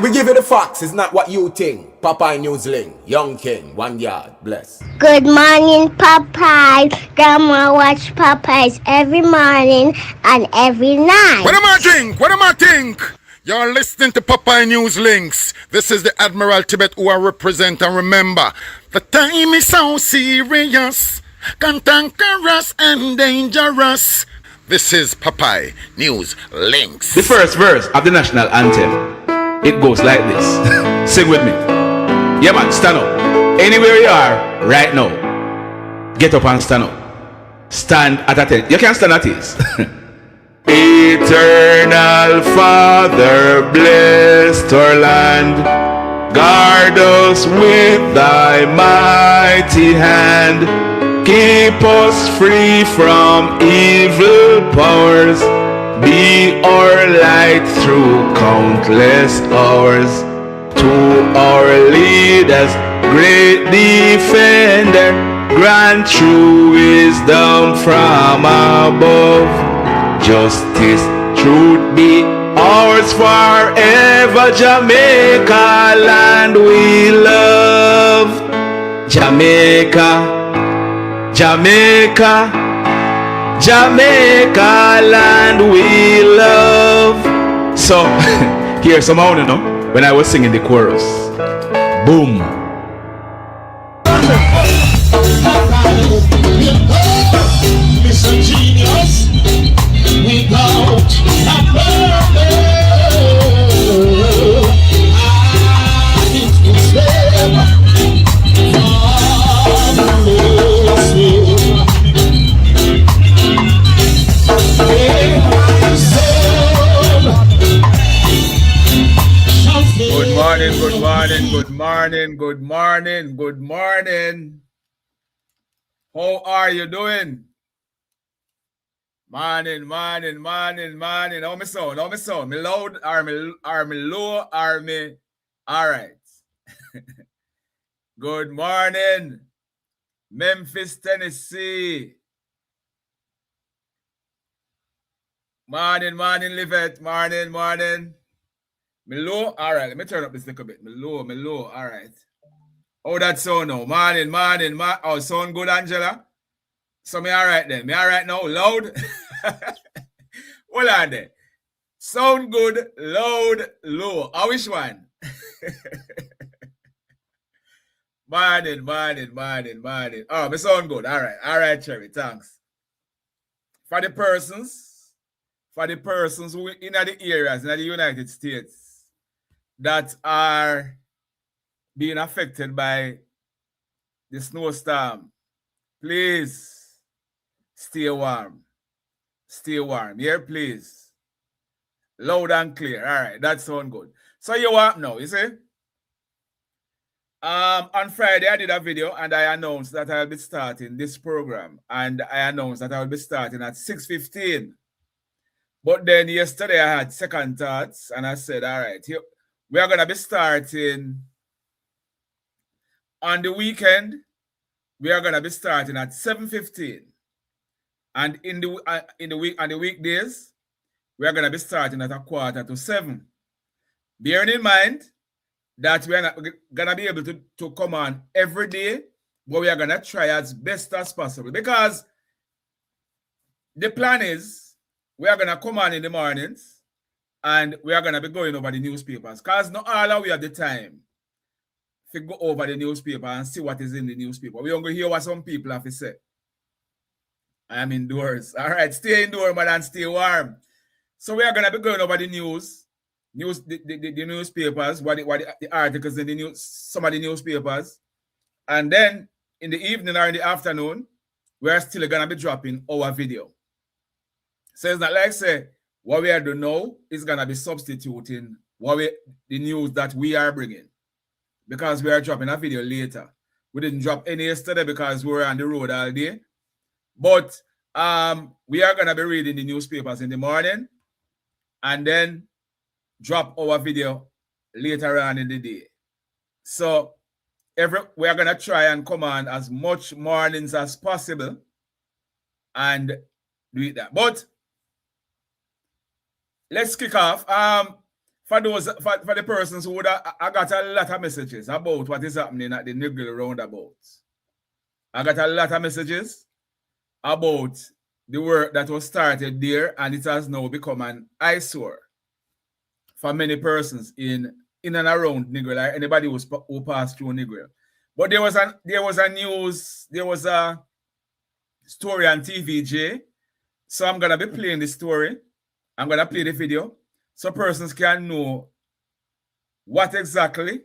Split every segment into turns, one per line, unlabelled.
we give you the facts. It's not what you think. Popeye Newsling, Young King, 1 yard, bless.
Good morning, Popeye. Grandma watch Popeyes every morning and every night.
What am I think? What am I think? You're listening to Popeye News Links. This is the Admiral Tibet who I represent, and remember, the time is so serious, cantankerous and dangerous. This is Popeye News Links.
The first verse of the national anthem, it goes like this. Sing with me. Yeah man, stand up. Anywhere you are right now, get up and stand up. Stand at attention. You can stand at ease. Eternal Father, bless our land. Guard us with thy mighty hand. Keep us free from evil powers. Be our light through countless hours. To our leaders, great defender, grant true wisdom from above. Justice, truth be ours forever. Jamaica, land we love. Jamaica, Jamaica, Jamaica, land we love. So, here's some sound, you know, when I was singing the chorus. Boom. Mr. Genius, without a purpose, it was there. Good morning, good morning, good morning, good morning, good morning. How are you doing? Morning. How me sound? Me loud or me low or me? All right. Good morning, Memphis, Tennessee. Morning, Livette. Morning. Me low. All right. Let me turn up this little bit. Me low. All right. Oh, that sound now. Morning. Oh, sound good, Angela? So me all right then. Me all right now? Loud? Hold on there. Sound good, loud, low. I wish one. Morning. Oh, me sound good. All right, Cherry. Thanks. For the persons who in the areas in the United States that are being affected by the snowstorm, please stay warm. Here, please. Loud and clear. All right, that sounds good. So you what now, you see? On Friday, I did a video and I announced that I'll be starting this program. And I announced that I'll be starting at 6:15. But then yesterday I had second thoughts and I said, all right, we are going to be starting on the weekend. We are going to be starting at 7:15. And in the weekdays, we are going to be starting at 6:45. Bearing in mind that we are not going to be able to come on every day, but we are going to try as best as possible. Because the plan is we are going to come on in the mornings and we are going to be going over the newspapers. Because not all of we have the time to go over the newspaper and see what is in the newspaper. We're going to hear what some people have to say. I am indoors. All right, stay indoors, man, and stay warm. So we are going to be going over the the newspapers, the articles in the news, some of the newspapers. And then in the evening or in the afternoon, we are still going to be dropping our video. So it's not like say what we are doing now is going to be substituting the news that we are bringing. Because we are dropping a video later. We didn't drop any yesterday because we were on the road all day. But we are going to be reading the newspapers in the morning and then drop our video later on in the day. So we are going to try and come on as much mornings as possible and do it that. But let's kick off. for the persons who would I got a lot of messages about what is happening at the Negril roundabout. I got a lot of messages about the work that was started there, and it has now become an eyesore for many persons in and around Negril, like anybody who passed through Negril. But there was a story on TVJ. So I'm gonna be playing the story. I'm gonna play the video so persons can know what exactly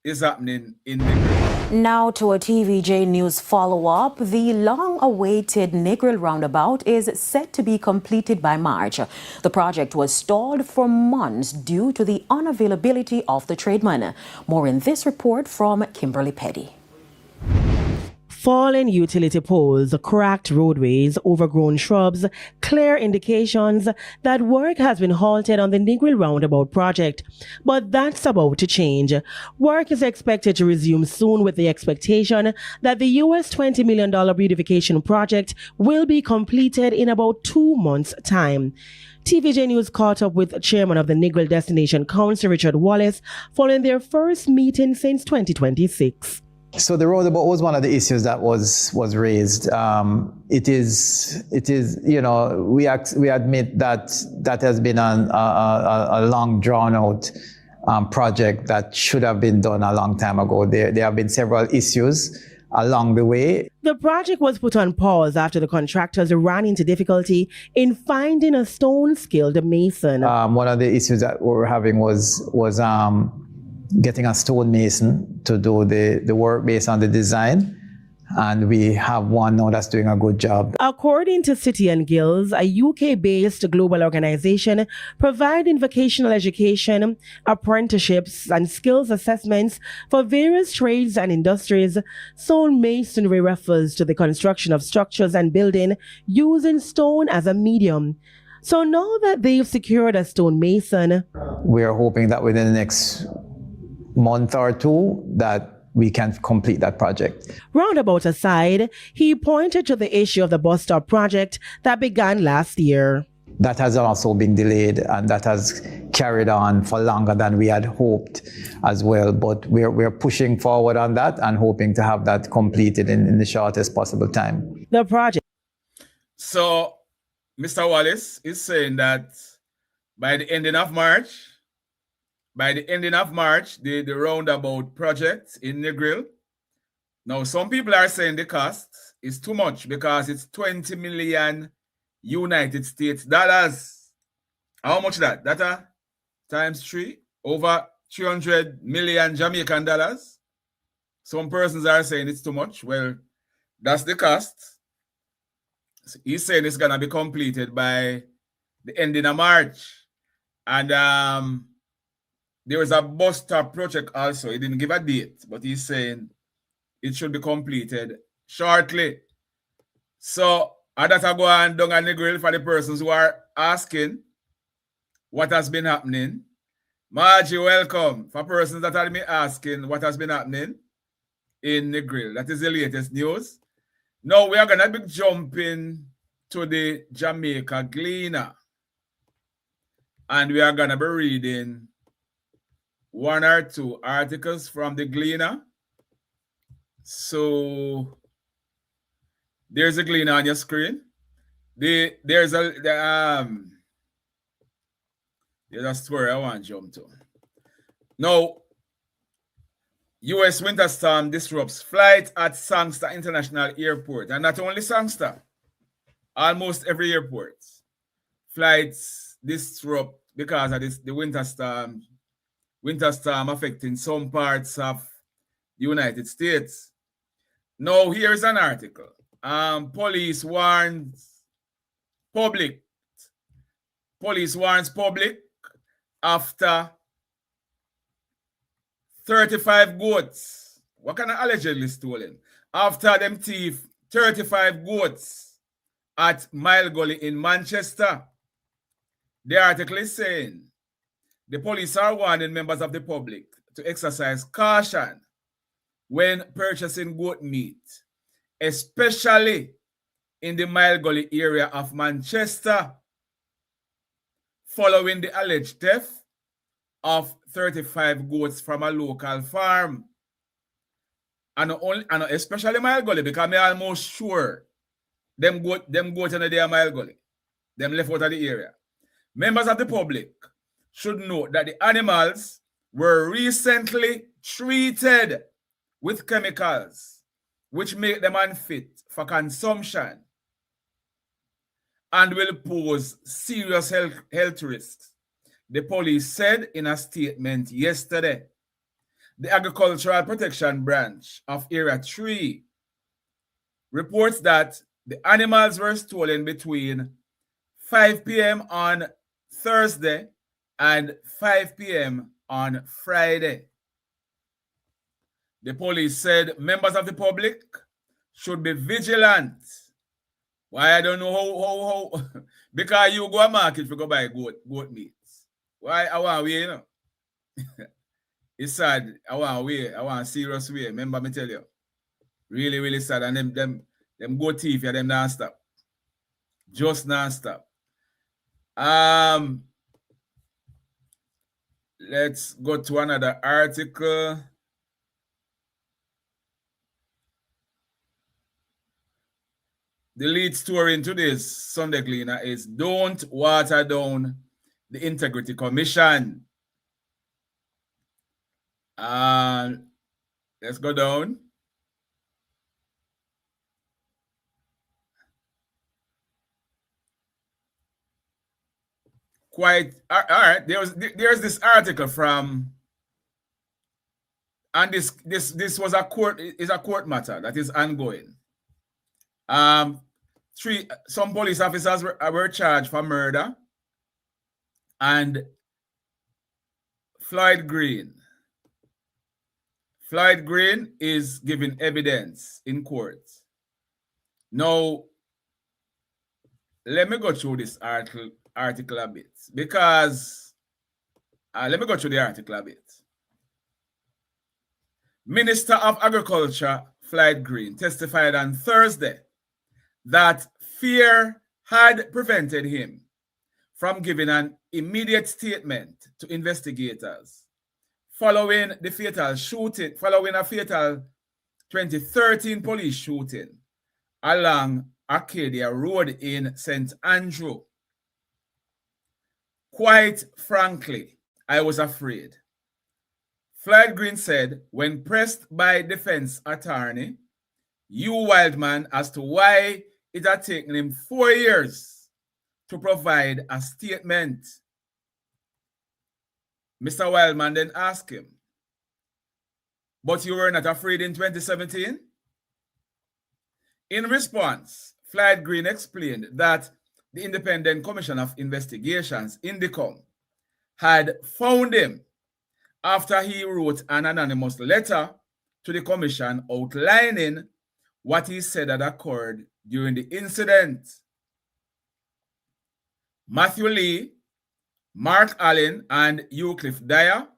is happening in Negril.
Now to a TVJ News follow-up. The long-awaited Negril roundabout is set to be completed by March. The project was stalled for months due to the unavailability of the tradesman. More in this report from Kimberly Petty.
Fallen utility poles, cracked roadways, overgrown shrubs, clear indications that work has been halted on the Negril roundabout project. But that's about to change. Work is expected to resume soon with the expectation that the US $20 million beautification project will be completed in about 2 months' time. TVJ News caught up with Chairman of the Negril Destination Council, Richard Wallace, following their first meeting since 2026.
So the roundabout was one of the issues that was raised. It is, you know, we admit that has been a long drawn out project that should have been done a long time ago. There have been several issues along the way.
The project was put on pause after the contractors ran into difficulty in finding a stone-skilled mason.
One of the issues that we were having was getting a stonemason to do the work based on the design. And we have one now that's doing a good job.
According to City and Guilds, a UK-based global organization providing vocational education, apprenticeships, and skills assessments for various trades and industries, stonemasonry refers to the construction of structures and building using stone as a medium. So now that they've secured a stonemason,
we're hoping that within the next month or two that we can complete that project.
Roundabout aside, he pointed to the issue of the bus stop project that began last year.
That has also been delayed and that has carried on for longer than we had hoped as well. But we're pushing forward on that and hoping to have that completed in the shortest possible time.
The project.
So Mr. Wallace is saying that by the ending of March, the roundabout project in Negril. Now, some people are saying the cost is too much because it's 20 million United States dollars. How much that? That times 3, over 300 million Jamaican dollars. Some persons are saying it's too much. Well, that's the cost. He's saying it's gonna be completed by the ending of March. And there was a bus stop project also. He didn't give a date, but he's saying it should be completed shortly. So I that go on down on the grill for the persons who are asking what has been happening. Margie, welcome. For persons that are me asking what has been happening in the grill. That is the latest news. Now we are gonna be jumping to the Jamaica Gleaner. And we are gonna be reading 1 or 2 articles from the Gleaner. So there's a Gleaner on your screen. There's a story I want to jump to. Now, U.S. winter storm disrupts flight at Sangster International Airport. And not only Sangster, almost every airport. Flights disrupt because of the winter storm. Winter storm affecting some parts of the United States. Now, here's an article. Police warns public after 35 goats. What kind of allegedly stolen? After them thief 35 goats at Mile Gully in Manchester. The article is saying the police are warning members of the public to exercise caution when purchasing goat meat, especially in the Mile Gully area of Manchester, following the alleged theft of 35 goats from a local farm. And especially Mile Gully, because I'm almost sure them goat in the day Mile Gully. Them left out of the area. Members of the public should know that the animals were recently treated with chemicals which make them unfit for consumption and will pose serious health risks, the police said in a statement yesterday. The Agricultural Protection Branch of Area 3 reports that the animals were stolen between 5 p.m. on Thursday and 5 p.m. on Friday. The police said members of the public should be vigilant. Why? I don't know how because you go to market to go buy goat meat. Why? I want way, you know. It's sad. I want way. I want serious way. Remember me tell you. Really, really sad. And them goat thief, yeah, them non-stop. Just non-stop. Let's go to another article. The lead story in today's Sunday Cleaner is Don't Water Down the Integrity Commission. Let's go down. Quite all right. There's this article from, and this was a court matter that is ongoing. Some police officers were charged for murder, and Floyd Green is giving evidence in court. Now, let me go through this article a bit, because let me go through the article a bit. Minister of Agriculture Floyd Green testified on Thursday that fear had prevented him from giving an immediate statement to investigators following a fatal 2013 police shooting along Arcadia Road in St. Andrew. Quite frankly, I was afraid. Floyd Green said when pressed by defense attorney Hugh Wildman as to why it had taken him 4 years to provide a statement. Mr. Wildman then asked him, but you were not afraid in 2017? In response, Floyd Green explained that the Independent Commission of Investigations, INDECOM, had found him after he wrote an anonymous letter to the commission outlining what he said had occurred during the incident. Matthew Lee, Mark Allen, and Eucliffe Dyer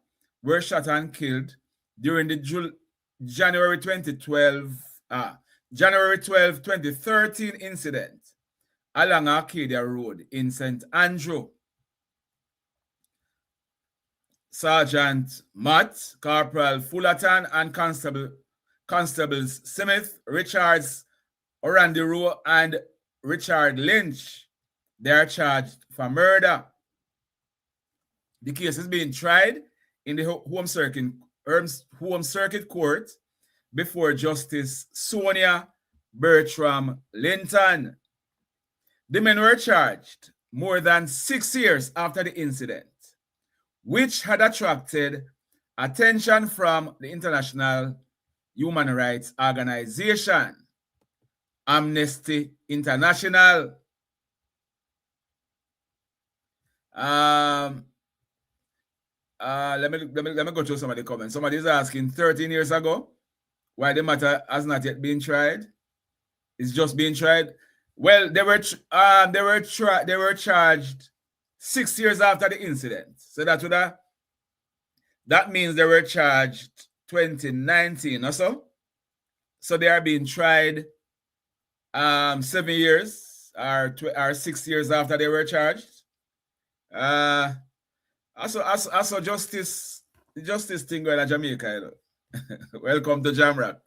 were shot and killed during the January 12, 2013 incident along Arcadia Road in St. Andrew. Sergeant Matt, Corporal Fullerton, and Constables Smith, Richards, Orandiro, and Richard Lynch, they are charged for murder. The case is being tried in the Home Circuit Court before Justice Sonia Bertram Linton. The men were charged more than 6 years after the incident, which had attracted attention from the international human rights organization, Amnesty International. Let me go through some of the comments. Somebody is asking 13 years ago why the matter has not yet been tried. It's just being tried. Well, they were charged 6 years after the incident. So that means they were charged 2019 or so. So they are being tried 7 years or 6 years after they were charged. I saw justice thing going in Jamaica, you know. Welcome to Jamrock.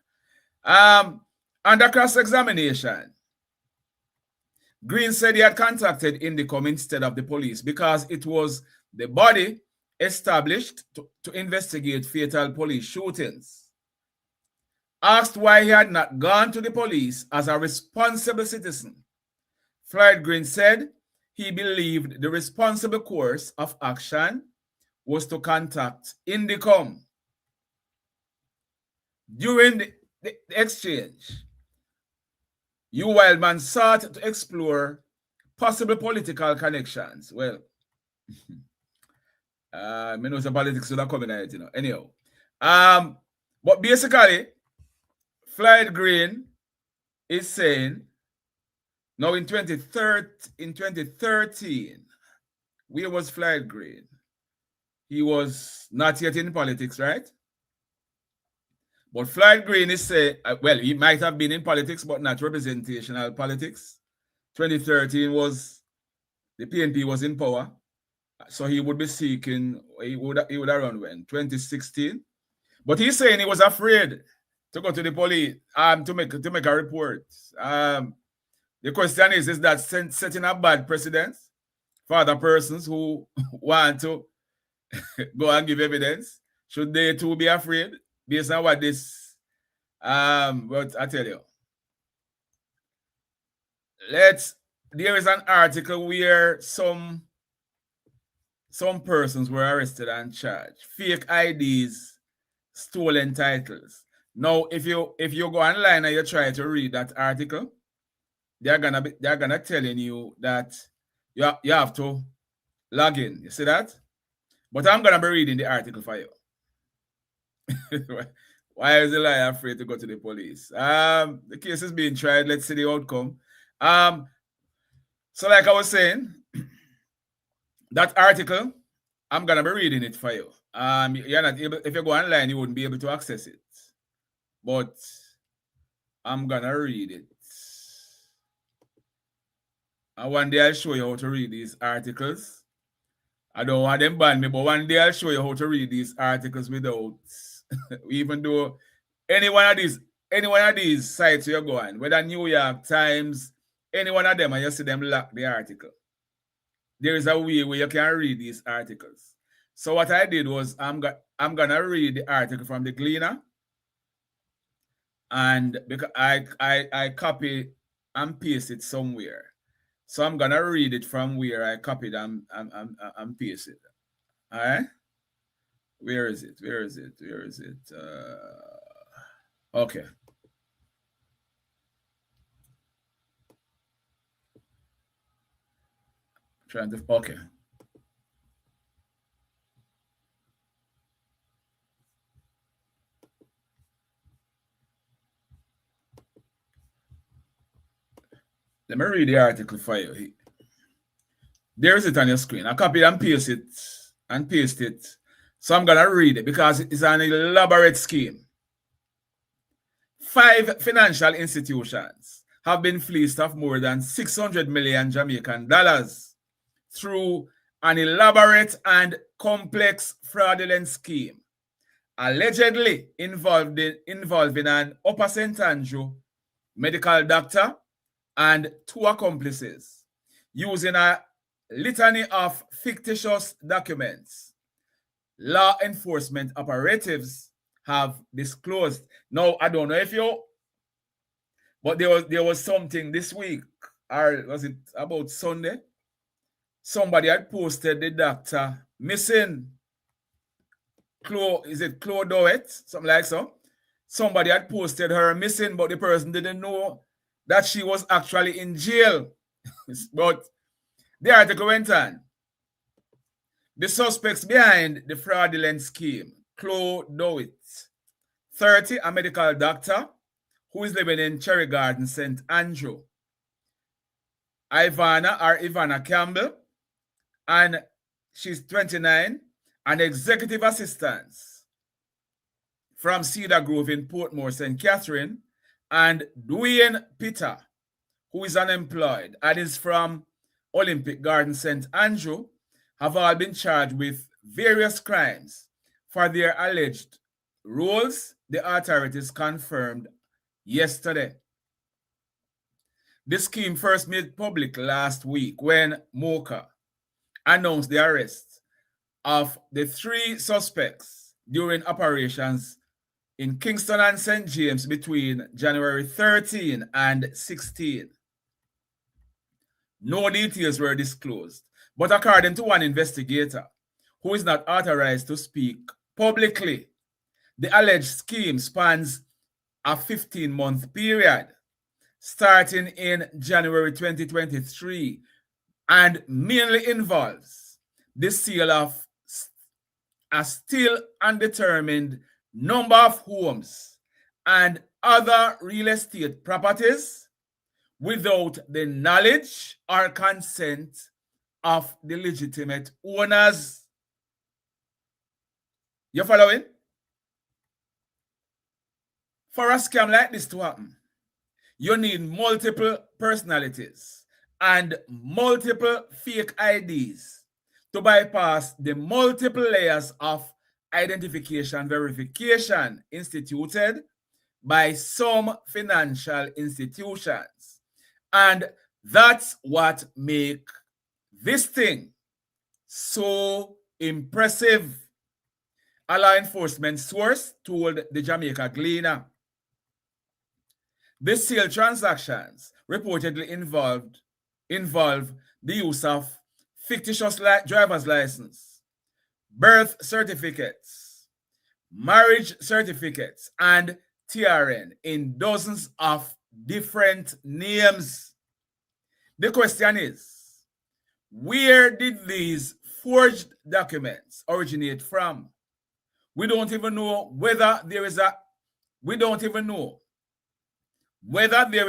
Under cross-examination, Green said he had contacted Indicom instead of the police because it was the body established to investigate fatal police shootings. Asked why he had not gone to the police as a responsible citizen, Floyd Green said he believed the responsible course of action was to contact Indicom. During the exchange, Hugh Wildman sought to explore possible political connections. Well, I know some politics would have come in it, you know. Anyhow, but basically, Floyd Green is saying now in 2013, where was Floyd Green? He was not yet in politics, right? But Floyd Green is saying, well, he might have been in politics, but not representational politics. 2013 was, the PNP was in power. So he would be seeking, he would have run when? 2016. But he's saying he was afraid to go to the police to make a report. The question is that setting a bad precedent for other persons who want to go and give evidence? Should they too be afraid based on what this but I tell you, there is an article where some persons were arrested and charged. Fake IDs, stolen titles. Now, if you go online and you try to read that article, they're gonna telling you that you have to log in. You see that? But I'm gonna be reading the article for you. Why is the liar afraid to go to the police? The case is being tried. Let's see the outcome. So like I was saying, that article, I'm gonna be reading it for you. You're not able, if you go online, you wouldn't be able to access it. But I'm gonna read it. And one day I'll show you how to read these articles. I don't want them ban me, but one day I'll show you how to read these articles without even though any one of these sites you're going, whether New York Times, any one of them, and you see them lock the article. There is a way where you can read these articles. So what I did was I'm gonna read the article from the Gleaner, and because I copy and paste it somewhere. So I'm gonna read it from where I copied and paste it. All right. Where is it? Okay. Okay. Let me read the article for you. There's it on your screen. I copy and paste it. So I'm going to read it because it's an elaborate scheme. 5 financial institutions have been fleeced of more than 600 million Jamaican dollars through an elaborate and complex fraudulent scheme, allegedly involving an Upper St. Andrew medical doctor and 2 accomplices, using a litany of fictitious documents. Law enforcement operatives have disclosed. Now, I don't know if you, but there was something this week, or was it about Sunday? Somebody had posted the doctor missing. Is it Chloe Dowett? Something like so. Somebody had posted her missing, but the person didn't know that she was actually in jail. But the article went on. The suspects behind the fraudulent scheme, Chloe Dowett, 30, a medical doctor who is living in Cherry Garden, St. Andrew. Ivana Campbell, and she's 29, an executive assistant from Cedar Grove in Portmore, St. Catherine, and Dwayne Peter, who is unemployed and is from Olympic Garden, St. Andrew, have all been charged with various crimes for their alleged roles, the authorities confirmed yesterday. The scheme first made public last week when Mocha announced the arrest of the 3 suspects during operations in Kingston and St. James between January 13 and 16. No details were disclosed, but according to one investigator who is not authorized to speak publicly, the alleged scheme spans a 15-month period starting in January 2023 and mainly involves the sale of a still undetermined number of homes and other real estate properties without the knowledge or consent of the legitimate owners. You following? For a scam like this to happen, you need multiple personalities and multiple fake IDs to bypass the multiple layers of identification verification instituted by some financial institutions. And that's what makes this thing so impressive. A law enforcement source told the Jamaica Gleaner. The sale transactions reportedly involve the use of fictitious driver's license, birth certificates, marriage certificates, and TRN in dozens of different names. The question is, where did these forged documents originate from? We don't even know whether there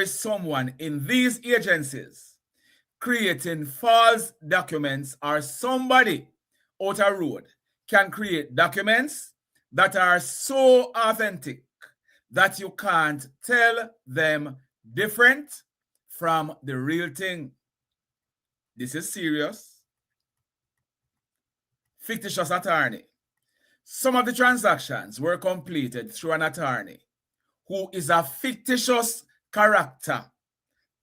is someone in these agencies creating false documents or somebody out a road can create documents that are so authentic that you can't tell them different from the real thing. This is serious. Fictitious attorney. Some of the transactions were completed through an attorney who is a fictitious character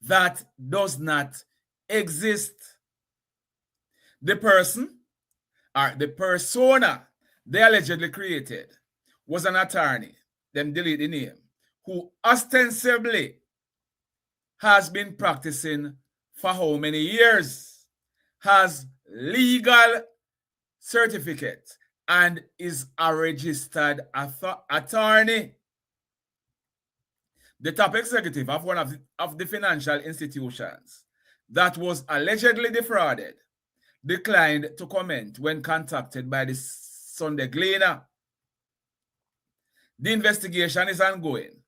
that does not exist. The person or the persona they allegedly created was an attorney, them delete the name, who ostensibly has been practicing for how many years, has legal certificate, and is a registered attorney. The top executive of one of the financial institutions that was allegedly defrauded declined to comment when contacted by the Sunday Gleaner. The investigation is ongoing,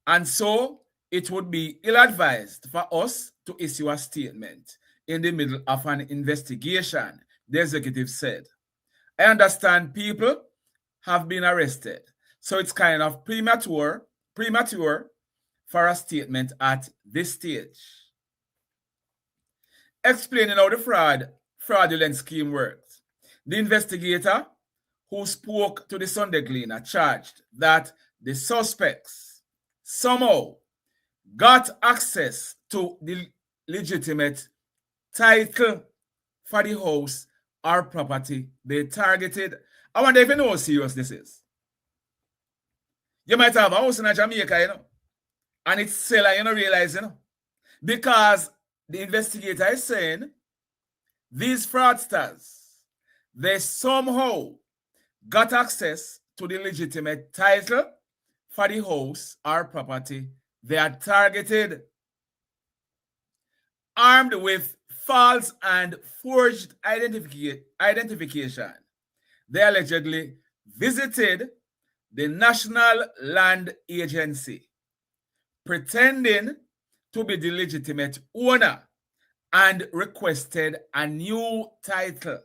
and so it would be ill-advised for us to issue a statement in the middle of an investigation, the executive said. I understand people have been arrested, so it's kind of premature for a statement at this stage. Explaining how the fraudulent scheme worked, the investigator who spoke to the Sunday Gleaner charged that the suspects somehow got access to the legitimate title for the house or property they targeted. I wonder if you know how serious this is. You might have a house in Jamaica, you know, and it's seller, you don't realize, you know, because the investigator is saying these fraudsters, they somehow got access to the legitimate title for the house or property they are targeted. Armed with false and forged identification, they allegedly visited the National Land Agency, pretending to be the legitimate owner, and requested a new title,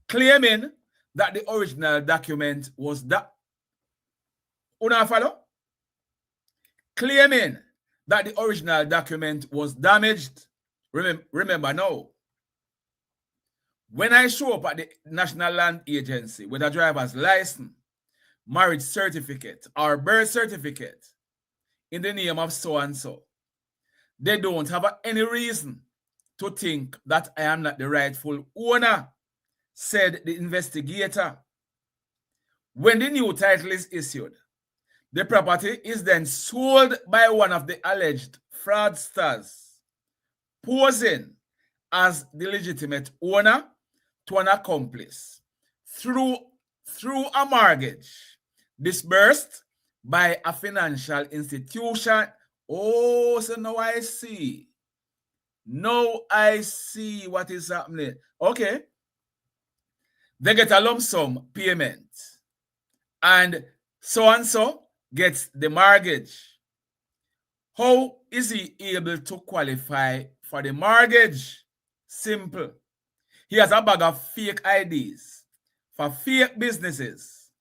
claiming that the original document was claiming that the original document was damaged. Remember now, When I show up at the National Land Agency with a driver's license, marriage certificate, or birth certificate in the name of so-and-so, they don't have any reason to think that I am not the rightful owner, said the investigator. When the new title is issued, the property is then sold by one of the alleged fraudsters, posing as the legitimate owner to an accomplice through a mortgage disbursed by a financial institution. Oh, so now I see. Now I see what is happening. Okay. They get a lump sum payment. And so gets the mortgage. How is he able to qualify for the mortgage? Simple. He has a bag of fake IDs for fake businesses,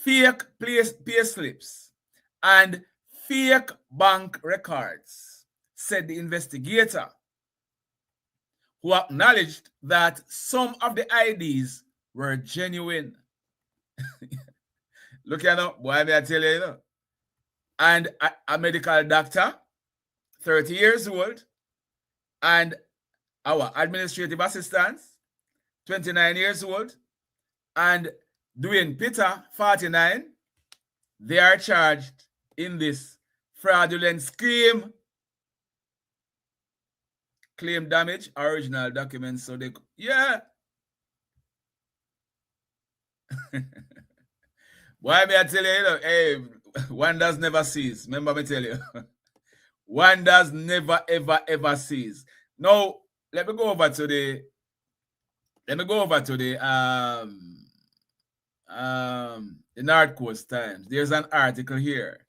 fake pay slips, and fake bank records, said the investigator, who acknowledged that some of the IDs were genuine. Look here now, boy, may I tell you, know. And a medical doctor, 30 years old, and our administrative assistant, 29 years old, and Dwayne Peter, 49, they are charged in this fraudulent scheme. Claim damage, original documents, so they, yeah. Why may I tell you, hey, wonders never cease. Remember me tell you. Wonders never, ever cease. Now, let me go over to the North Coast Times. There's an article here.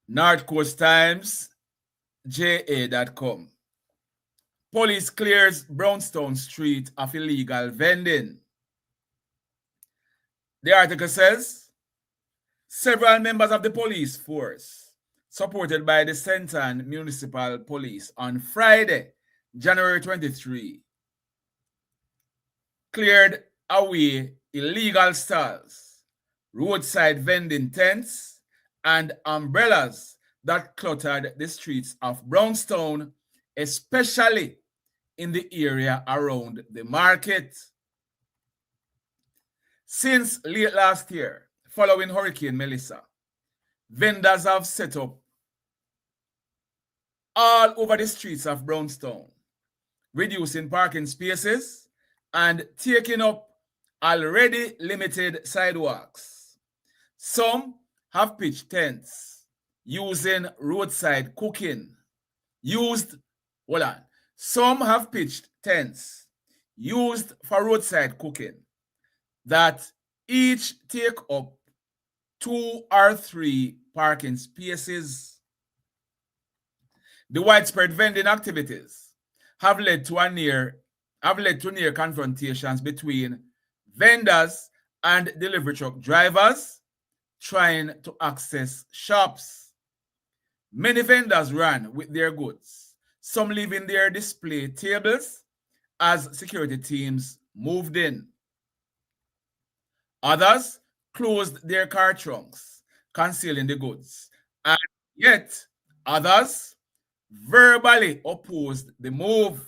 North Coast Times, ja.com. Police clears Brownstone Street of illegal vending. The article says, several members of the police force, supported by the Centan Municipal Police on Friday, January 23, cleared away illegal stalls, roadside vending tents, and umbrellas that cluttered the streets of Brownstone, especially in the area around the market. Since late last year, following Hurricane Melissa, vendors have set up all over the streets of Brownstone, reducing parking spaces and taking up already limited sidewalks. Some have pitched tents using roadside cooking. Some have pitched tents used for roadside cooking that each take up 2 or 3 parking spaces. The widespread vending activities have led to near confrontations between vendors and delivery truck drivers trying to access shops. Many vendors ran with their goods, some leaving their display tables as security teams moved in. Others closed their car trunks, concealing the goods, and yet others verbally opposed the move,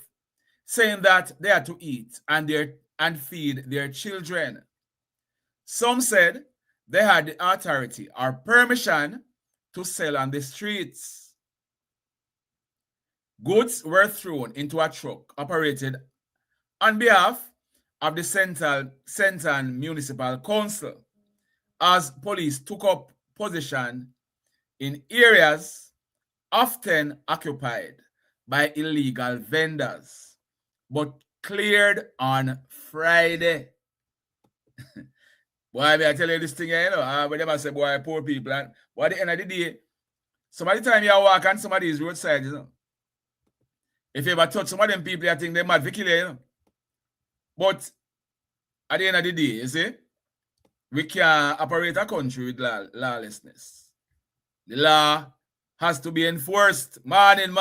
saying that they had to eat and feed their children. Some said they had the authority or permission to sell on the streets. Goods were thrown into a truck operated on behalf of the Centan Municipal Council as police took up position in areas often occupied by illegal vendors, but cleared on Friday. Boy, I tell you this thing, you know, but they say, boy, poor people. And at the end of the day, some of the time you walk on some of these roadsides, you know, if you ever touch some of them people, I think they might kill you, you know. But at the end of the day, you see, we can't operate a country with lawlessness. The law has to be enforced. Morning.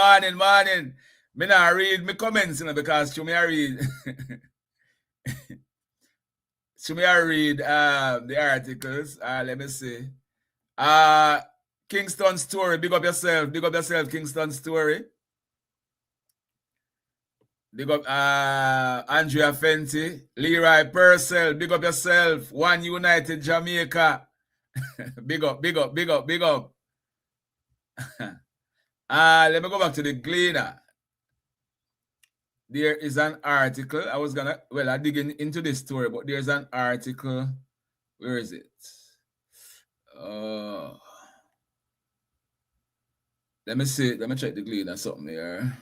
Me not read my comments, you know, because to me I read to me I read the articles. Let me see. Kingston Story, big up yourself, Kingston Story. Big up Andrea Fenty, Leroy Purcell, big up yourself, One United Jamaica. Big up. Let me go back to the Gleaner. There is an article. I dig into this story, but there's an article. Where is it? Let me see. Let me check the Gleaner something here.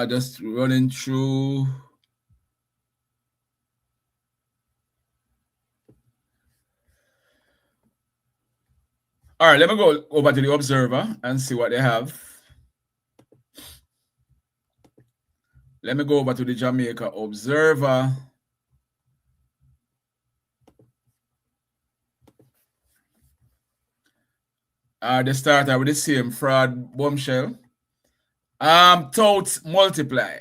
Just running through. All right, let me go over to the Observer and see what they have. Let me go over to the Jamaica Observer. They start with the same fraud bombshell. Touts multiply.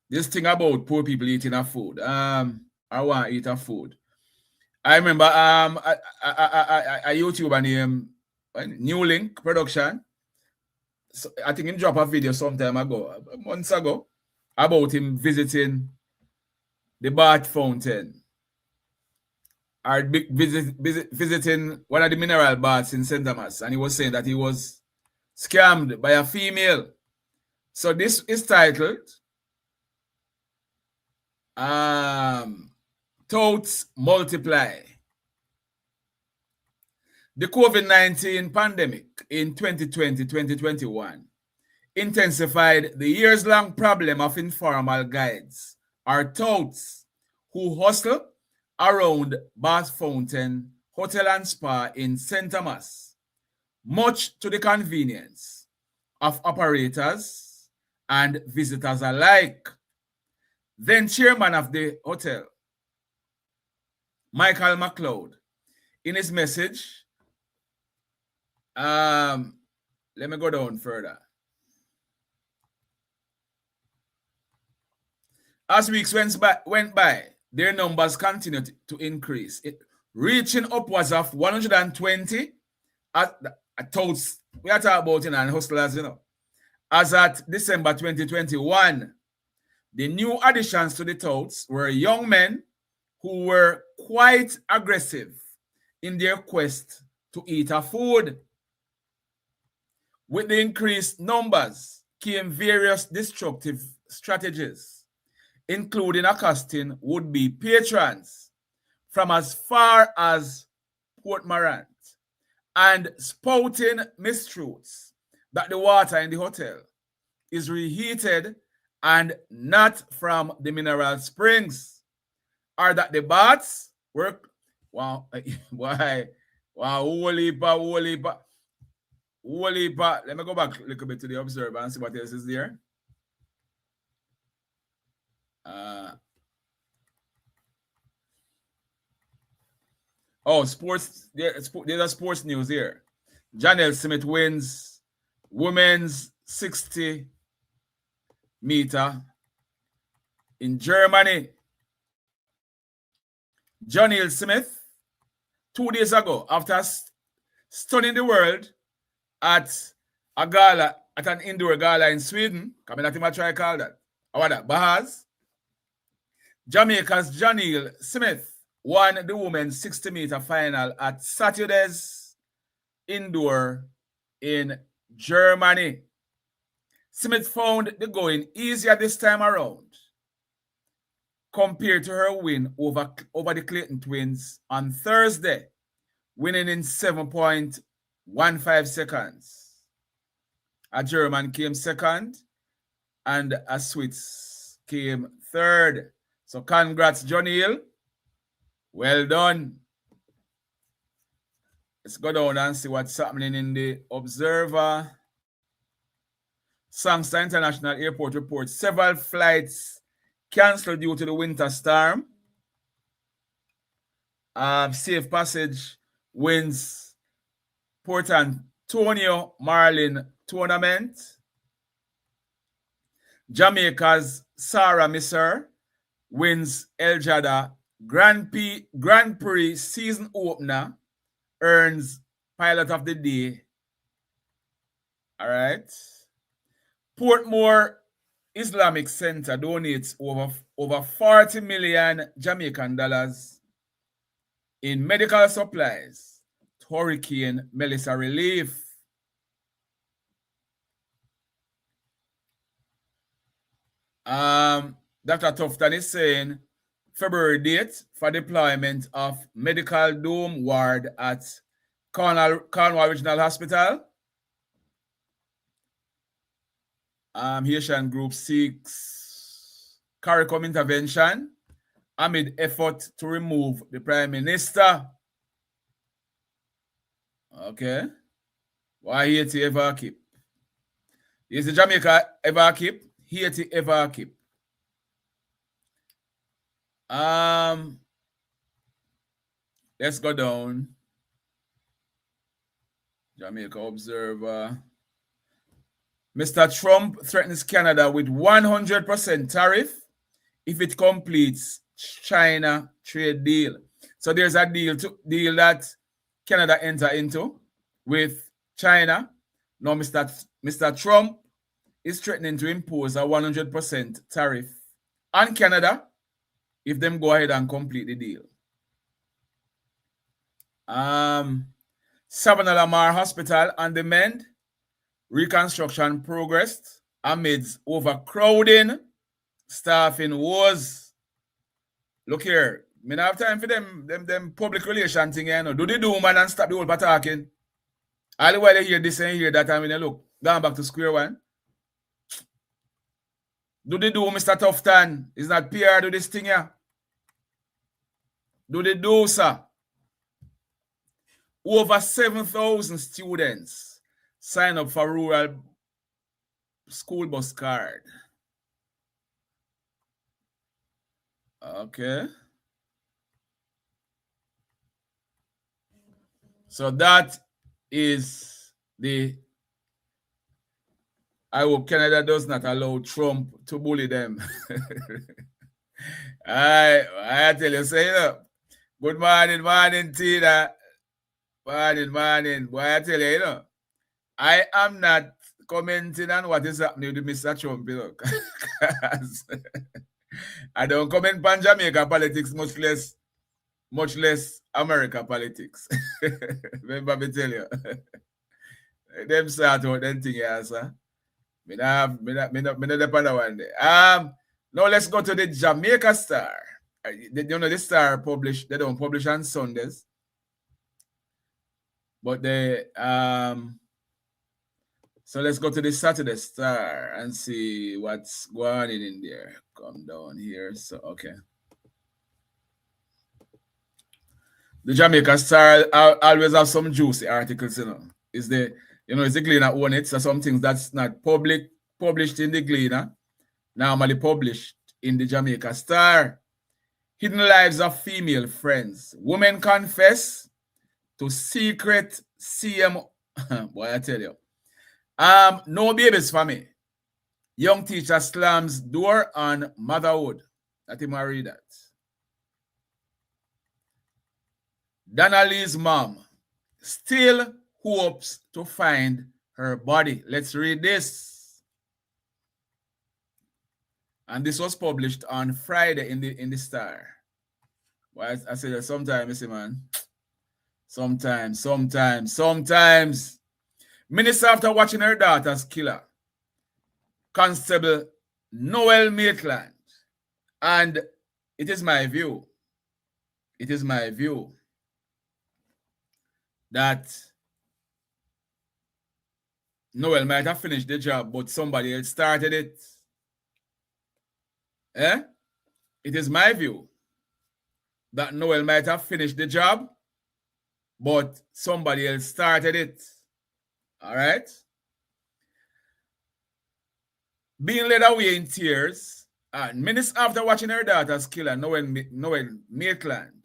This thing about poor people eating a food. I want to eat a food. I remember a YouTuber named New Link Production. So I think he dropped a video sometime ago, months ago, about him visiting the bath fountain. Or visiting one of the mineral baths in St. Thomas, and he was saying that he was scammed by a female. So this is titled Touts Multiply. The COVID-19 pandemic in 2020-2021 intensified the years-long problem of informal guides or touts who hustle around Bath Fountain Hotel and Spa in St. Thomas, much to the convenience of operators and visitors alike. Then chairman of the hotel, Michael McLeod, in his message, let me go down further. As weeks went by, their numbers continued to increase, reaching upwards of 120 touts. We are talking about and hustlers, you know. As at December 2021, the new additions to the touts were young men who were quite aggressive in their quest to eat a food. With the increased numbers came various destructive strategies, including accosting would-be patrons from as far as Port Morant and spouting mistruths that the water in the hotel is reheated and not from the mineral springs, or that the baths were why holy pa. Let me go back a little bit to the Observer and see what else is there. Sports. There's a sports news here. Janelle Smith wins women's 60 meter in Germany. Janelle Smith, 2 days ago, after stunning the world at a gala, at an indoor gala in Sweden, coming at him, I try to call that. What that? Bahas. Jamaica's Janelle Smith won the women's 60 meter final at Saturday's indoor in Germany. Smith found the going easier this time around compared to her win over the Clayton twins on Thursday, winning in 7.15 seconds. A German came second and a Swiss came third. So congrats, Janelle. Well done. Let's go down and see what's happening in the Observer. Sangster International Airport reports several flights cancelled due to the winter storm. Safe passage winds Port Antonio Marlin Tournament. Jamaica's Sarah Misser wins El Jada Grand Prix season opener, earns Pilot of the Day. All right. Portmore Islamic Center donates over 40 million Jamaican dollars in medical supplies to Hurricane Melissa relief. Dr. Tufton is saying February date for deployment of medical dome ward at Cornwall Regional Hospital. Haitian Group seeks CARICOM intervention amid effort to remove the Prime Minister. Okay. Why Haiti ever keep? Is the Jamaica ever keep? Haiti ever keep? Let's go down. Jamaica Observer. Mr. Trump threatens Canada with 100% tariff if it completes China trade deal. So there's a deal that Canada enter into with China. Now Mr. Trump is threatening to impose a 100% tariff on Canada if them go ahead and complete the deal. Savannah Lamar Hospital on the mend. Reconstruction progressed amidst overcrowding, staffing woes. Look here, I don't have time for them public relation thing, you know. Do the do, man, and stop the whole talking. All the while they hear this and hear that, and when they look, going back to square one. Do the do, Mr. Tufton. It's not PR, do this thing here. Do the do, sir. Over 7,000 students sign up for rural school bus card. Okay. So that is I hope Canada does not allow Trump to bully them. I tell you, say it. Good morning, Tina. Morning. Boy, I tell you, you know, I am not commenting on what is happening with Mr. Trump, you know. I don't comment on Jamaica politics, much less America politics. Remember me tell you. Them start out them thing here, sir. Me not depend on one day. Now let's go to the Jamaica Star. You know the Star they don't publish on Sundays. But they so let's go to the Saturday Star and see what's going on in there. Come down here. So okay. The Jamaica Star always have some juicy articles, you know. It's the Gleaner own it. So some things that's not published in the Gleaner, normally published in the Jamaica Star. Hidden lives of female friends. Women confess to secret CM. Boy, I tell you. No babies for me. Young teacher slams door on motherhood. Let him read that. Donnelly's mom still hopes to find her body. Let's read this. And this was published on Friday in the Star. Well, I said that sometimes, you see, man. Sometimes. Minutes after watching her daughter's killer, Constable Noel Maitland. And it is my view that Noel might have finished the job, but somebody else started it. It is my view that Noel might have finished the job, but somebody else started it. All right? Being led away in tears, minutes after watching her daughter's killer, Noel Maitland,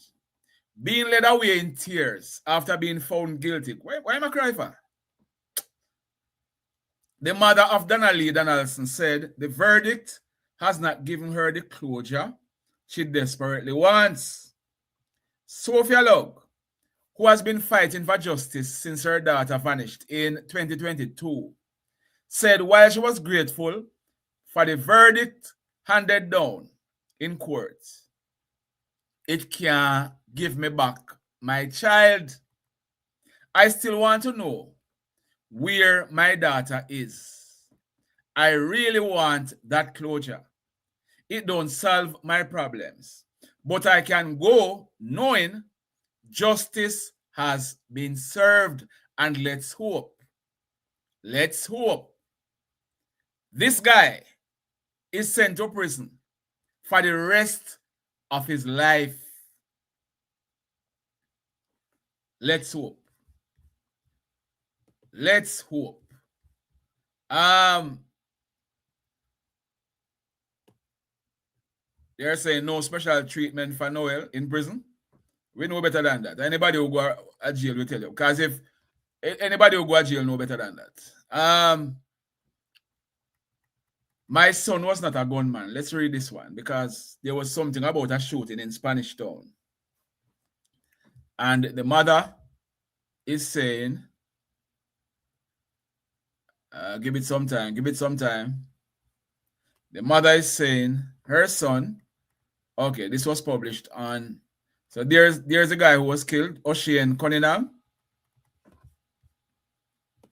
being led away in tears after being found guilty. Why am I crying for? The mother of Donnelly Donaldson said the verdict has not given her the closure she desperately wants. Sophia Lug, who has been fighting for justice since her daughter vanished in 2022, said while she was grateful for the verdict handed down in court, it can't give me back my child. I still want to know where my daughter is. I really want that closure. It don't solve my problems, but I can go knowing justice has been served, and let's hope. Let's hope. This guy is sent to prison for the rest of his life. Let's hope. Let's hope. They're saying no special treatment for Noel in prison. We know better than that. Anybody who go to jail will tell you. Because if anybody who go to jail know better than that. My son was not a gunman. Let's read this one because there was something about a shooting in Spanish Town. And the mother is saying, give it some time, give it some time. The mother is saying her son, okay, this was published on, so there's a guy who was killed, O'Shane Cunningham.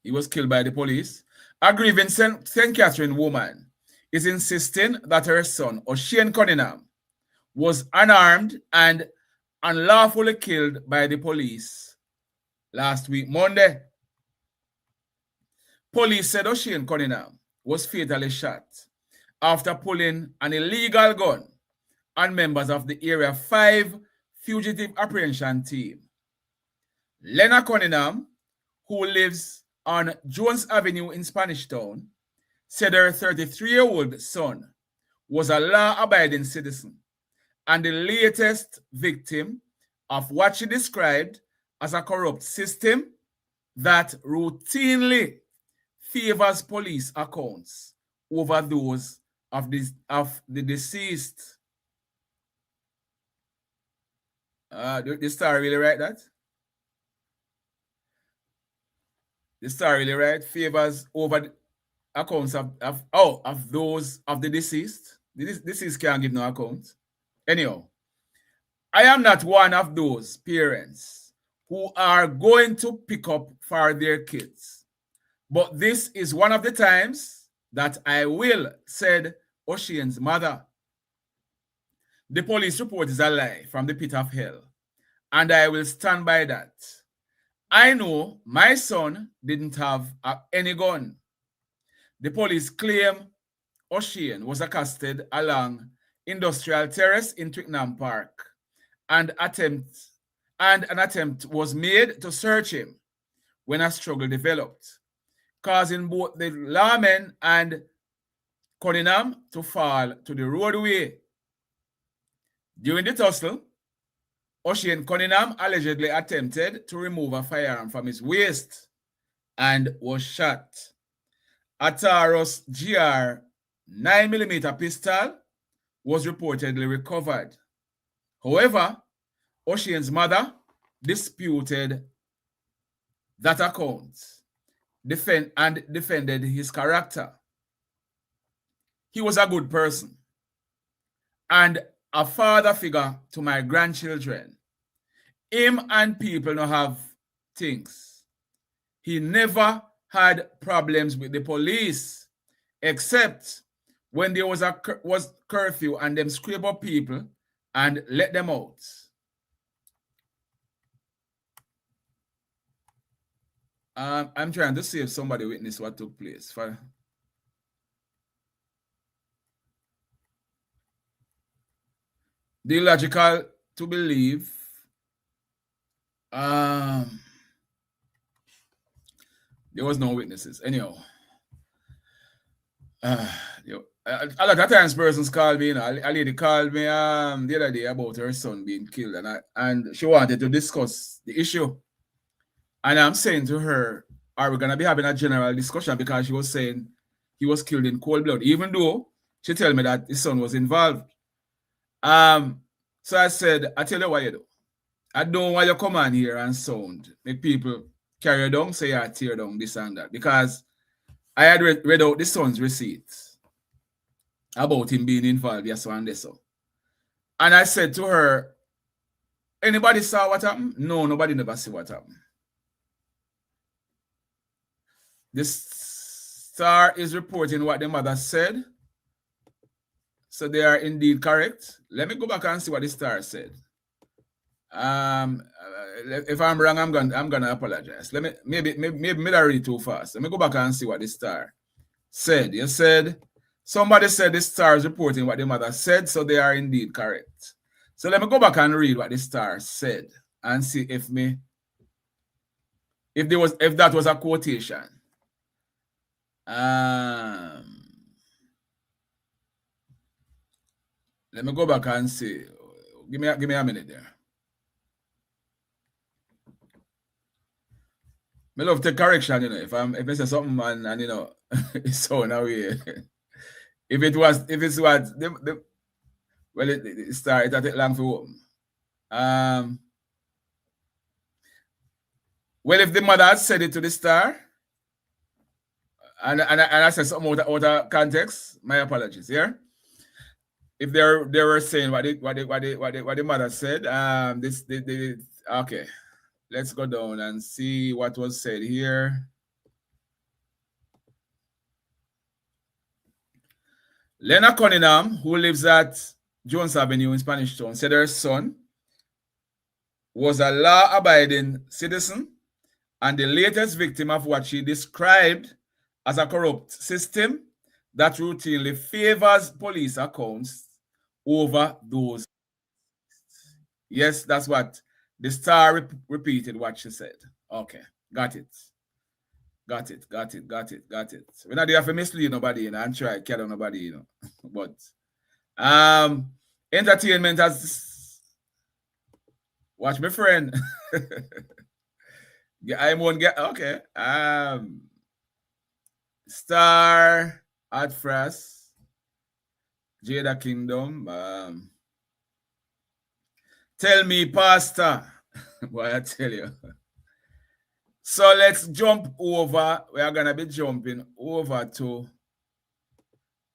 He was killed by the police. A grieving St. Catherine woman is insisting that her son, O'Shane Cunningham, was unarmed and unlawfully killed by the police last week, Monday. Police said O'Shane Cunningham was fatally shot after pulling an illegal gun on members of the Area 5 Fugitive Apprehension Team. Lena Cunningham, who lives on Jones Avenue in Spanish Town, said her 33-year-old son was a law-abiding citizen and the latest victim of what she described as a corrupt system that routinely favors police accounts over those of the deceased. The star really write that? The star really write favors over the accounts of those of the deceased. The deceased can't give no account. Anyhow, I am not one of those parents who are going to pick up for their kids. But this is one of the times that I will, said O'Shane's mother. The police report is a lie from the pit of hell, and I will stand by that. I know my son didn't have any gun. The police claim O'Shane was accosted along Industrial Terrace in Twickenham Park, and an attempt was made to search him when a struggle developed, causing both the lawmen and Cunningham to fall to the roadway. During the tussle, O'Shane Cunningham allegedly attempted to remove a firearm from his waist and was shot. A Taurus GR 9mm pistol was reportedly recovered. However, O'Shane's mother disputed that account and defended his character. He was a good person and a father figure to my grandchildren. Him and people don't have things. He never had problems with the police, except when there was curfew and them scrape up people and let them out. I'm trying to see if somebody witnessed what took place. The illogical to believe there was no witnesses. Anyhow, A lot of times persons call me, a lady called me the other day about her son being killed, and she wanted to discuss the issue. And I'm saying to her, are we gonna be having a general discussion? Because she was saying he was killed in cold blood, even though she told me that his son was involved. So I said, I tell you what you do. I don't want you to come on here and sound, make people carry you down, say I tear down this and that. Because I had read out the son's receipts about him being involved, yes, and this. And I said to her, anybody saw what happened? No, nobody never see what happened. This Star is reporting what the mother said. So they are indeed correct. Let me go back and see what the Star said. If I'm wrong, I'm gonna apologize. Let me maybe I read too fast. Let me go back and see what the Star said. You said somebody said the Star is reporting what the mother said, so they are indeed correct. So let me go back and read what the Star said and see if that was a quotation. Let me go back and see. Give me a minute there. I love take correction, if I say something and it's so in a way. If it was it started to take long for open. Well, if the mother had said it to the Star, and I said something out of context, my apologies, yeah. If they were saying what the mother said, okay. Let's go down and see what was said here. Lena Cunningham, who lives at Jones Avenue in Spanish Town, said her son was a law-abiding citizen and the latest victim of what she described as a corrupt system that routinely favors police accounts over those. Yes, that's what the Star repeated what she said. Okay, got it. Got it. We're not there to mislead nobody, and try to kill nobody, But entertainment has watch my friend. I won't get okay. Star at Fras, Jada Kingdom. Tell me, Pastor. Boy, I tell you. So let's jump over. We are going to be jumping over to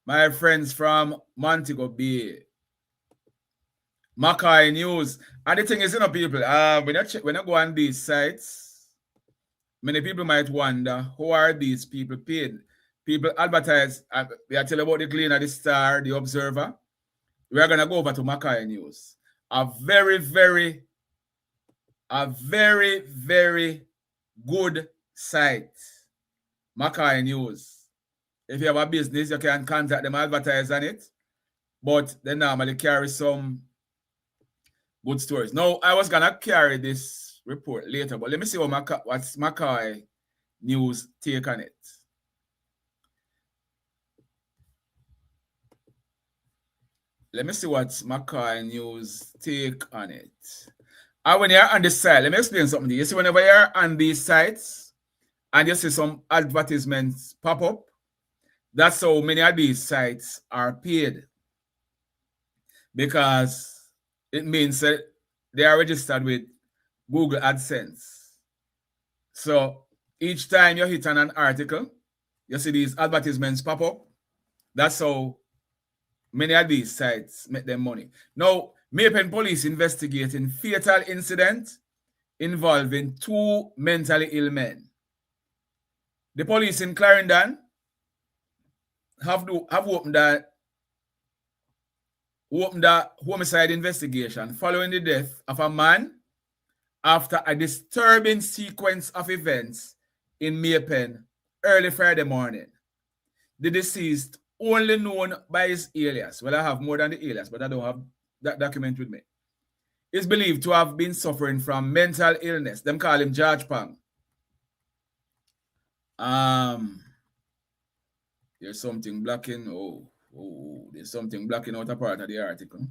my friends from Montego Bay. Mackay News. And the thing is, people, when you go on these sites, many people might wonder, who are these people paid? People advertise. We are telling about the Gleaner, the Star, the Observer. We are going to go over to Mackay News. A very, very good site. Mackay News. If you have a business, you can contact them, advertise on it. But they normally carry some good stories. Now, I was going to carry this report later, but let me see what's Mackay News take on it. Let me see what's Mackay News take on it. And when you're on this site, let me explain something to you. You see, whenever you're on these sites and you see some advertisements pop up, that's how many of these sites are paid. Because it means that they are registered with Google AdSense. So each time you hit on an article, you see these advertisements pop up. That's how many of these sites make them money. Now, Maypen police investigating fatal incident involving 2 mentally ill men. The police in Clarendon have opened that homicide investigation following the death of a man after a disturbing sequence of events in Maypen early Friday morning. The deceased, only known by his alias, well, I have more than the alias, but I don't have that document with me, is believed to have been suffering from mental illness. Them call him George Pang. There's something blocking. There's something blocking out a part of the article.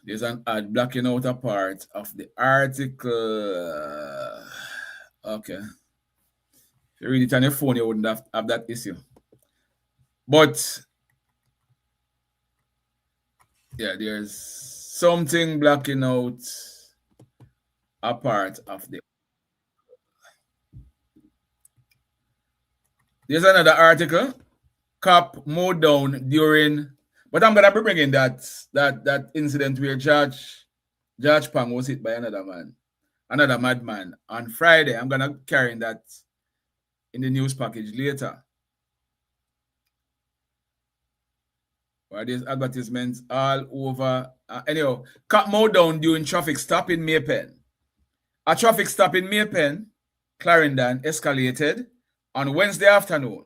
There's an ad blocking out a part of the article. Okay. If you read it on your phone, you wouldn't have that issue. But yeah, there's something blocking out a part of the. There's another article. Cop mowed down during, but I'm gonna be bringing that incident where Judge Pang was hit by another madman on Friday. I'm gonna carry that in the news package later. Where there's advertisements all over. Anyhow, cop mowed down during traffic stop in Maypen. A traffic stop in Maypen, Clarendon, escalated on Wednesday afternoon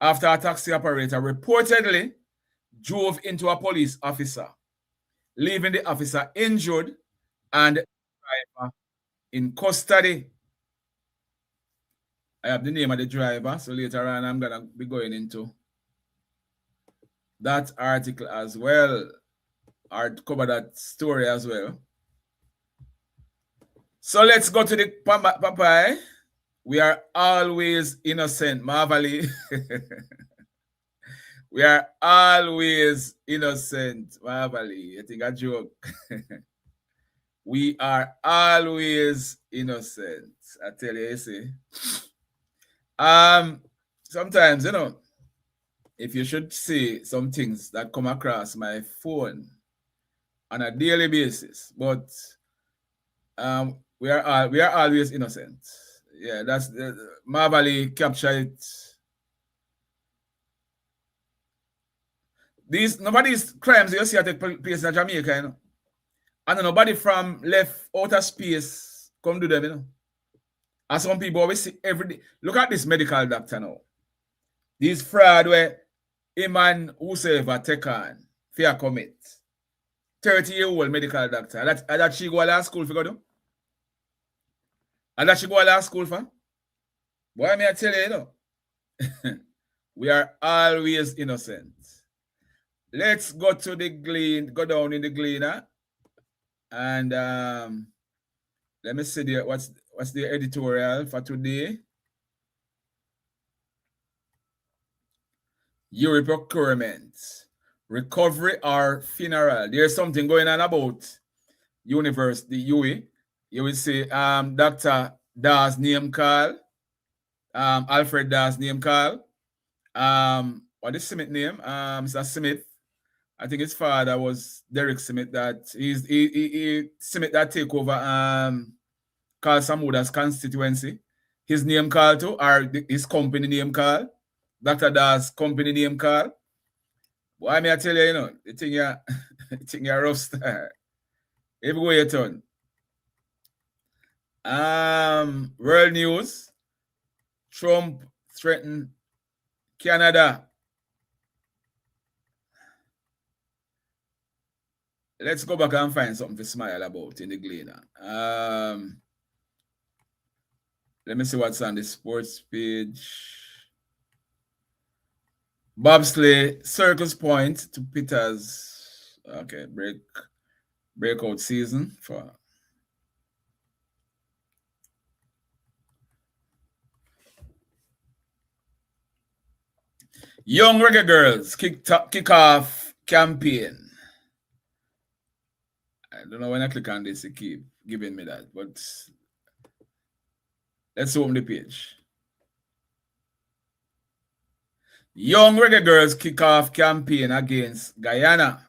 after a taxi operator reportedly drove into a police officer, leaving the officer injured and the driver in custody. I have the name of the driver, so later on I'm going to be going into that article as well, or cover that story as well. So let's go to the Popeye. We are always innocent, Marvally. We are always innocent, Marvally. I think a joke. We are always innocent. I tell you see. Sometimes, if you should see some things that come across my phone on a daily basis, but we are always innocent. Yeah, that's Marvally capture it. Nobody's crimes you see take place in Jamaica, and nobody from left outer space come do them, And some people always see every day. Look at this medical doctor now. This fraud where a man whosoever take on fear commit. 30-year-old medical doctor. That she go to school for do? And that she go to school for? Boy, may I tell you, we are always innocent. Let's go to the glean, go down in the gleaner. And let me see there. What's the editorial for today? Europe procurement, recovery or funeral. There's something going on about university, UE. You will see Dr. Dawes name call, Alfred Dawes name call. What is Smith name? Mr. Smith. I think his father was Derek Smith. That he Smith that take over Carl Samuda's constituency. His name call too, or his company name call. Dr. Dawes company name call. Why may I tell you, the thing you're rough star. Everywhere you turn. World news. Trump threatened Canada. Let's go back and find something to smile about in the Gleaner. Let me see what's on the sports page. Bobsleigh circles point to Peter's breakout season for Young Reggae Girls kick off campaign. I don't know when I click on this, it keep giving me that, but let's open the page. Young Reggae Girls kick off campaign against Guyana.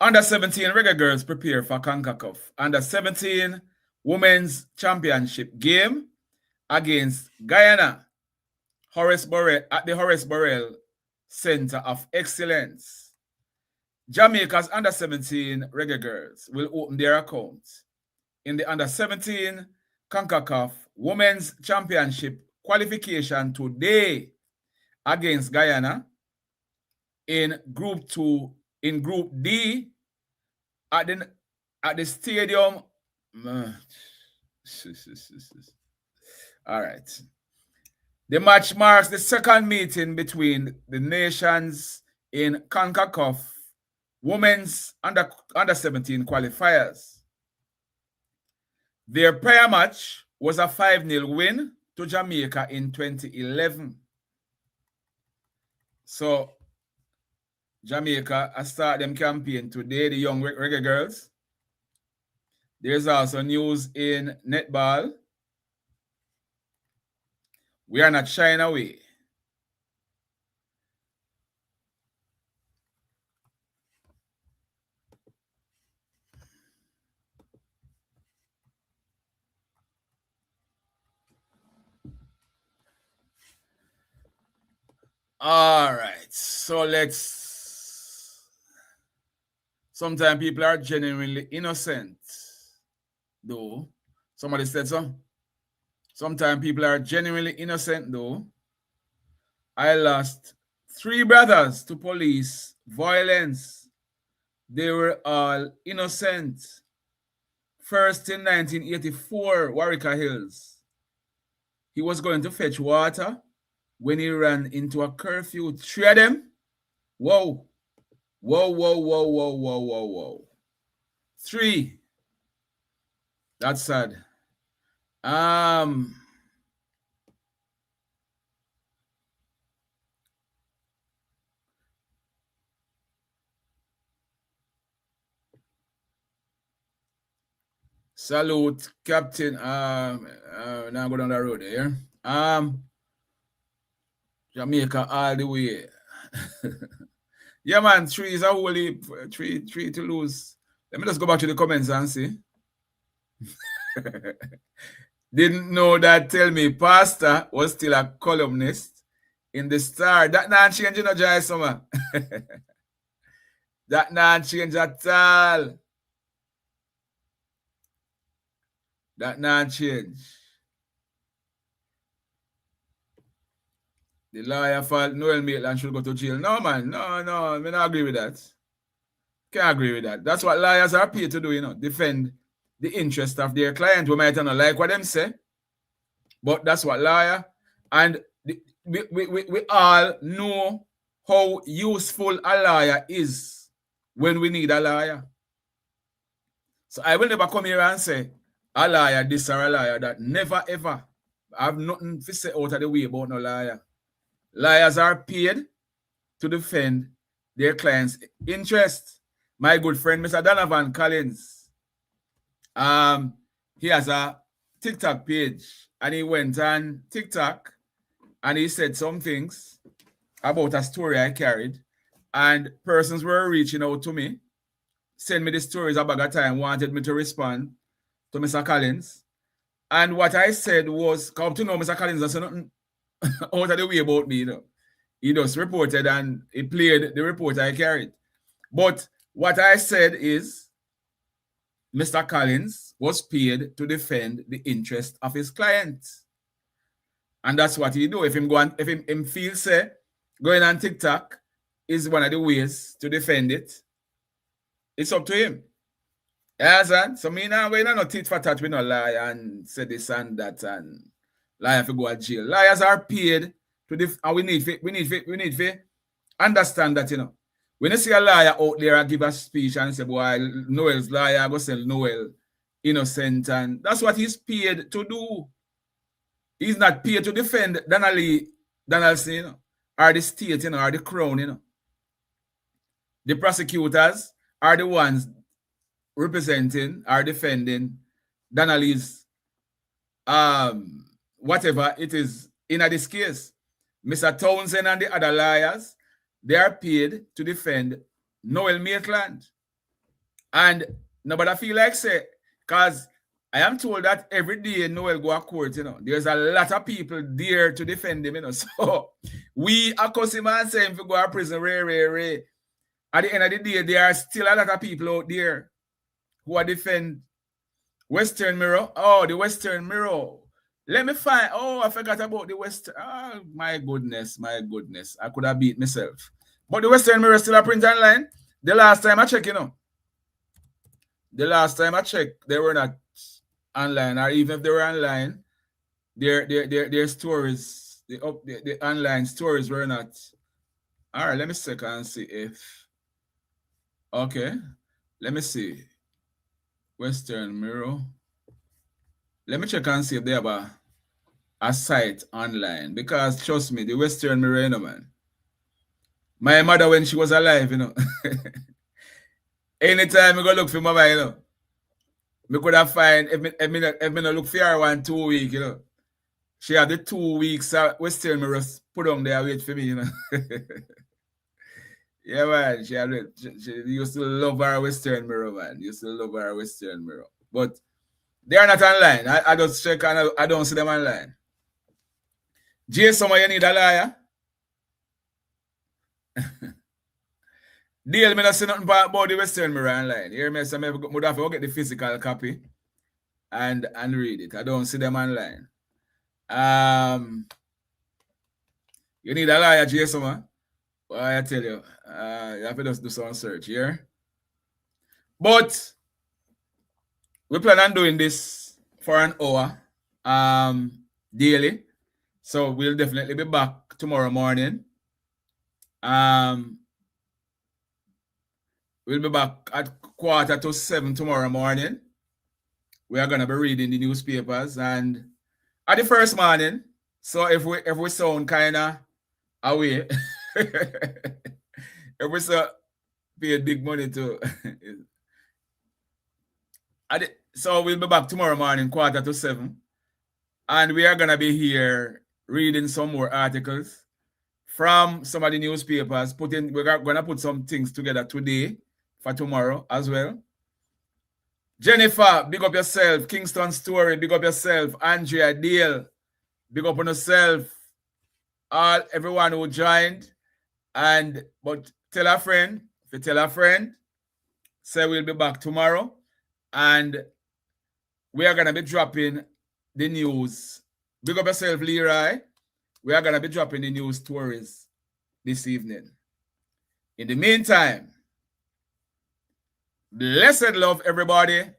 Under 17 Reggae Girls prepare for CONCACAF. Under 17 Women's Championship game against Guyana. At the Horace Burrell Center of Excellence. Jamaica's under 17 Reggae Girls will open their account in the under 17 CONCACAF Women's Championship qualification today against Guyana in Group D at the stadium. All right. The match marks the second meeting between the nations in CONCACAF Women's under 17 qualifiers. Their prior match was a 5-0 win to Jamaica in 2011. So, Jamaica has started them campaign today, the young reggae girls. There's also news in netball. We are not shying away. All right, so let's. Sometimes people are genuinely innocent, though. Somebody said so. Sometimes people are genuinely innocent, though. I lost 3 brothers to police violence. They were all innocent. First in 1984, Warwicker Hills. He was going to fetch water when he ran into a curfew. 3 of them? Whoa. Whoa, whoa, whoa, whoa, whoa, whoa, whoa. 3. That's sad. Salute, Captain. Now go down the road here. Jamaica all the way. Yeah, man, 3 is a holy 3 to lose. Let me just go back to the comments and see. Didn't know that. Tell me, Pastor was still a columnist in the Star. That not change, you know, Jai Summer. That not change at all. That not change. The lawyer felt Noel Maitland should go to jail. No, man. No, I don't agree with that. Can't agree with that. That's what lawyers are paid to do, you know, defend the interest of their client. We might not like what them say, but that's what lawyer. And we all know how useful a lawyer is when we need a lawyer. So I will never come here and say a lawyer this or a lawyer that. Never ever. I have nothing to say out of the way about no lawyer. Lawyers are paid to defend their clients' interest. My good friend, Mr. Donovan Collins, he has a TikTok page, and he went on TikTok and he said some things about a story I carried, and persons were reaching out to me, send me the stories a bag of time, wanted me to respond to Mr. Collins. And what I said was, come to know Mr. Collins doesn't nothing out of the way about me, you know. He just reported and he played the report I carried. But what I said is, Mr. Collins was paid to defend the interest of his client. And that's what he do. If him feel say going on TikTok is one of the ways to defend it, it's up to him. Yes, and so me now we're not tit for tat, we no lie and say this and that and lie if you go to jail. Liars are paid to and we need to understand that, you know. When you see a liar out there and give a speech and say, boy, Noel's liar, I go sell Noel innocent, and that's what he's paid to do. He's not paid to defend Donaldson, you know, or the state, you know, or the crown, you know. The prosecutors are the ones representing or defending Donnelly's whatever it is in this case. Mr. Townsend and the other liars, they are paid to defend Noel Maitland. And nobody feel like say, because I am told that every day Noel go to court, you know. There's a lot of people there to defend him, you know. So we accuse him and say him to go to prison, Ray. At the end of the day, there are still a lot of people out there who are defend Western Mirror. Oh, the Western Mirror. Let me find. Oh, I forgot about the Western. Oh, my goodness. I could have beat myself. But the Western Mirror still a print online. The last time I checked, you know. The last time I checked, they were not online. Or even if they were online, their stories, the online stories were not. All right, let me check and see if. Okay, let me see. Western Mirror. Let me check and see if they have a site online, because trust me, the Western Mirror, you know, man. My mother, when she was alive, you know, anytime I go look for mama, you know, me could have find if me not look for her 1 2 weeks, you know. She had the 2 weeks Western Mirror put on there wait for me, you know. Yeah, man. She used to love her Western Mirror, man. Used to love her Western Mirror. But they are not online. I just check and I don't see them online. Jason, you need a liar? Deal, me not see nothing about the Western Mirror online. You hear me? So I would have to get the physical copy and read it. I don't see them online. You need a liar, Jason, man. Well, I tell you, you have to just do some search here. But we plan on doing this for an hour daily. So we'll definitely be back tomorrow morning. We'll be back at 6:45 tomorrow morning. We are gonna be reading the newspapers and at the first morning. So if we sound kinda away, if we pay big money to so we'll be back tomorrow morning, 6:45. And we are gonna be here reading some more articles from some of the newspapers. We're gonna put some things together today for tomorrow as well. Jennifer, big up yourself. Kingston Story, big up yourself. Andrea, Dale, big up on yourself. Everyone who joined. But tell a friend. If you tell a friend, say we'll be back tomorrow. And we are gonna be dropping the news. Big up yourself, Leroy. We are gonna be dropping the news stories this evening. In the meantime, blessed love, everybody.